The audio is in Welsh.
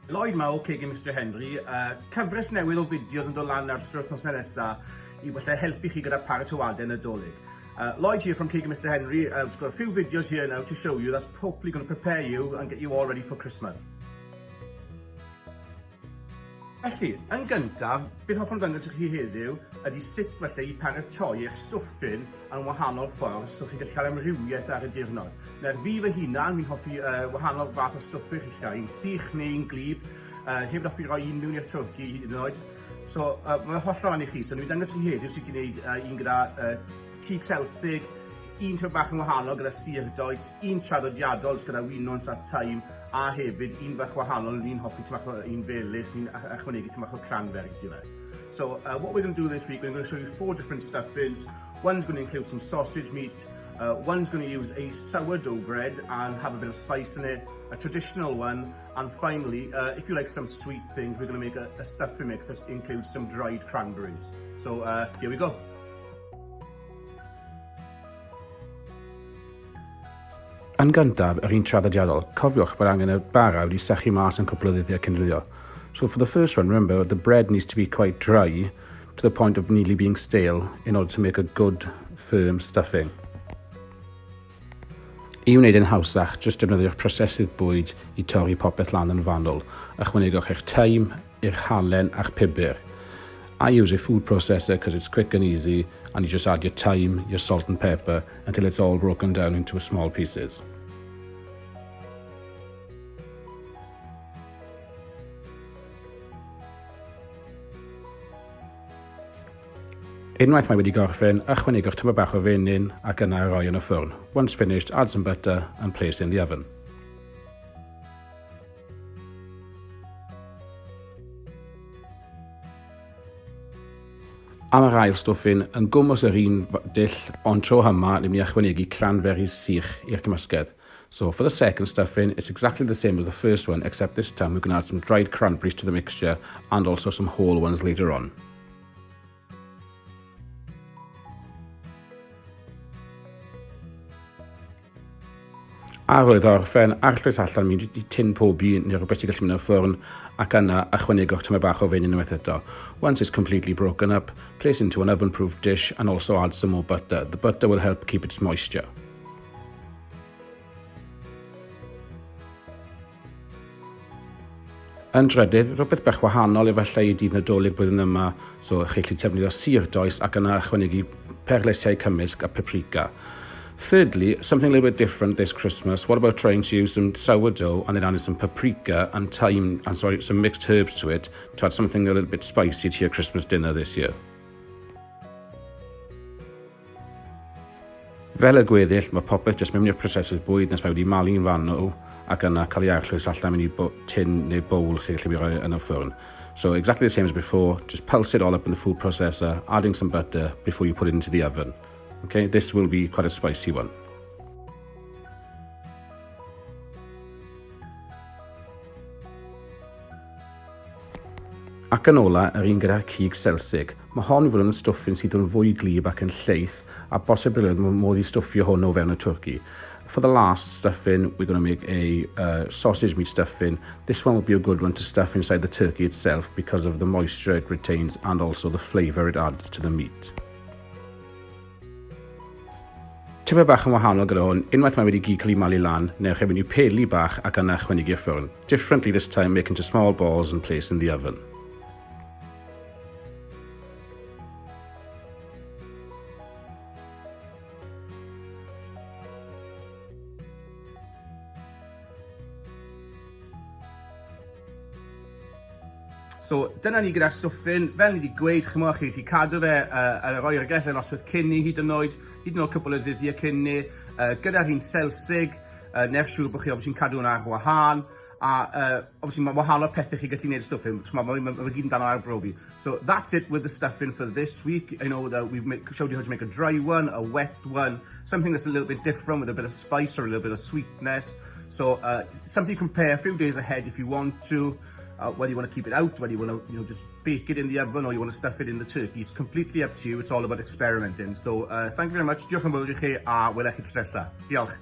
Lloyd ma o Cegin Mr Henry, cyfres newydd o fideos yn dod lan ar yr wythnos nesaf I falle helpu chi gyda baratoi Nadolig. Lloyd here from Cegin Mr Henry. Just got a few videos here now to show you that's hopefully going to prepare you and get you all ready for Christmas. Felly, yn gyntaf, beth hoffwn ddangos I chi heddiw ydy sut falle I paratoi eich stwffyn yn wahanol ffordd so chi gallu cael amrywiaeth ar y diwrnod. Nawr fi fy hunan, fi'n hoffi wahanol fath o stwffyn chi cael, un sych neu un glib, heb hoffi roi un mewn i'r twrci hyd yn oed. So, mae'n hollol an I chi, so ni'n dangos chi heddiw sy'n gwneud un gyda cig SELSIG, un tyf bach yn wahanol gyda sir does, un traddadiadol gyda winons a taim, a hefyd un bach wahanol, ni'n hoffi tymach o un felys, ni'n ychwanegu tymach o cranberries I fe. So what we're going to do this week, we're going to show you 4 different stuffings. One's going to include some sausage meat, one's going to use a sourdough bread and have a bit of spice in it, a traditional one, and finally, if you like some sweet things, we're going to make a stuffing mix that includes some dried cranberries. So here we go. Yn gyntaf, yr un traddadiadol, cofiwch bod angen y bara wedi sychu mas yn cwpl o ddyddiau cynryddio. So for the first one, remember, the bread needs to be quite dry to the point of nearly being stale in order to make a good, firm stuffing. I wneud yn hawsach, jyst defnyddio'ch prosesydd bwyd I torri popeth lan yn fanwl. Ychwanegwch eich taim, eich halen a'ch pibr. I use a food processor because it's quick and easy, and you just add your thyme, your salt and pepper until it's all broken down into small pieces. Unwaith mae wedi gorffen, ychwanegwch tyma bach o fenyn ac yna roi yn y ffwrn. Once finished, add some butter and place in the oven. Am yr ail stwffyn, yn gwmws yr un dill, ond tro yma, ni'n mynd I ychwanegu cranberries sych i'r cymysgedd. So for the second stuffing, it's exactly the same as the first one, except this time we're going to add some dried cranberries to the mixture and also some whole ones later on. Ar ôl iddo orffen, arllwys allan mynd I tin pobi neu rhywbeth sy'n gallu mynd o'r ffwrn ac yna ychwanegwch tyma bach o fenyn unwaith eto. Once it's completely broken up, place into an oven-proof dish and also add some more butter. The butter will help keep its moisture. Yn drydydd, rhywbeth bach wahanol efallai I dydd Nadolig blwyddyn yma, so chi'n gallu defnyddio sir does ac yna ychwanegu perlysiau cymysg a paprika. Thirdly, something a little bit different this Christmas. What about trying to use some sourdough and then adding some paprika and thyme, and some mixed herbs to it to add something a little bit spicy to your Christmas dinner this year? Fel y gweddill, mae popeth jyst mewn i'r prosesydd bwyd nes mae wedi malu'n fanw ac yna cael ei arllwys allan mewn I tin neu bowl chi gallu rhoi yn y ffwrn. So exactly the same as before, just pulse it all up in the food processor, adding some butter before you put it into the oven. Okay, this will be quite a spicy one. Ac yn ola, yr un gyda cig SELSIG. Mae hon I fod yn stwffyn sydd yn fwy glib ac yn lleith, a bosibiledd mae modd I stwffio hwn o fewn y twrci. For the last stuffing, we're going to make a sausage meat stuffing. This one will be a good one to stuff inside the turkey itself because of the moisture it retains and also the flavour it adds to the meat. Tyfa bach yn wahanol gyda hwn, unwaith mae wedi gyd cael ei malu lan, newch chi mynd I peli bach ac yna ychwanegu'r ffwrn. Differently this time, make into small balls and place in the oven. So dyna ni gyda stwffyn, fel ni wedi gweud, chymwch chi gallu cadw fe roi ar y gell yn oswyth cynni hyd yn oed cwpl o ddyddiau cynni, gyda'r un SELSIG, nef siŵr bod chi obviously cadw hwnna ar wahân, a obviously mae wahanol pethau chi gallu gwneud stwffyn, mae'n gyd yn dan arbrofi. So that's it with the stuffing for this week. I know that we've showed you how to make a dry one, a wet one, something that's a little bit different with a bit of spice or a little bit of sweetness. So something you compare a few days ahead if you want to. Whether you want to keep it out, whether you want to just bake it in the oven or you want to stuff it in the turkey, it's completely up to you. It's all about experimenting. So thank you very much. Diolch yn fawr I chi a welai chi tro nesa. Diolch.